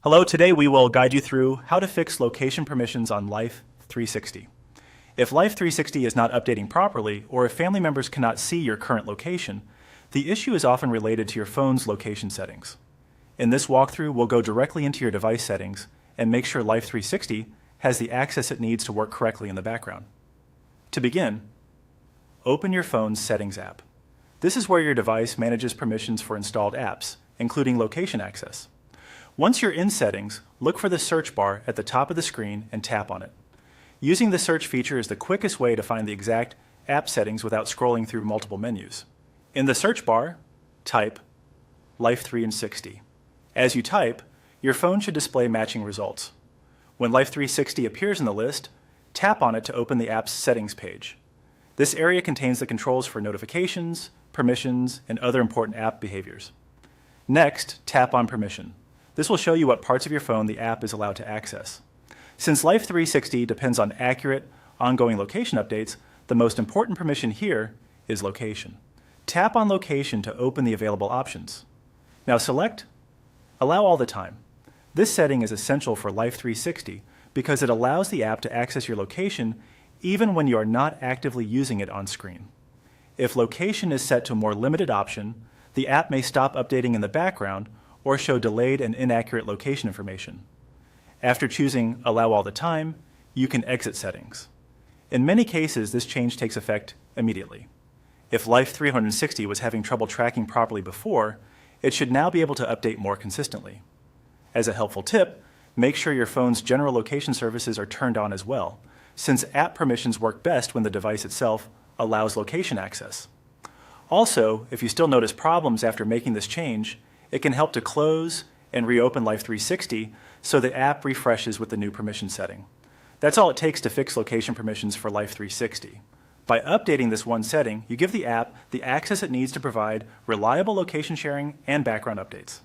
Hello, today we will guide you through how to fix location permissions on Life360. If Life360 is not updating properly, or if family members cannot see your current location, the issue is often related to your phone's location settings. In this walkthrough, we'll go directly into your device settings and make sure Life360 has the access it needs to work correctly in the background. To begin, open your phone's Settings app. This is where your device manages permissions for installed apps, including location access. Once you're in Settings, look for the search bar at the top of the screen and tap on it. Using the search feature is the quickest way to find the exact app settings without scrolling through multiple menus. In the search bar, type Life360. As you type, your phone should display matching results. When Life360 appears in the list, tap on it to open the app's settings page. This area contains the controls for notifications, permissions, and other important app behaviors. Next, tap on Permission. This will show you what parts of your phone the app is allowed to access. Since Life360 depends on accurate, ongoing location updates, the most important permission here is Location. Tap on Location to open the available options. Now select Allow all the time. This setting is essential for Life360 because it allows the app to access your location even when you are not actively using it on screen. If Location is set to a more limited option, the app may stop updating in the background or show delayed and inaccurate location information. After choosing Allow all the time, you can exit settings. In many cases, this change takes effect immediately. If Life360 was having trouble tracking properly before, it should now be able to update more consistently. As a helpful tip, make sure your phone's general location services are turned on as well, since app permissions work best when the device itself allows location access. Also, if you still notice problems after making this change, it can help to close and reopen Life360 so the app refreshes with the new permission setting. That's all it takes to fix location permissions for Life360. By updating this one setting, you give the app the access it needs to provide reliable location sharing and background updates.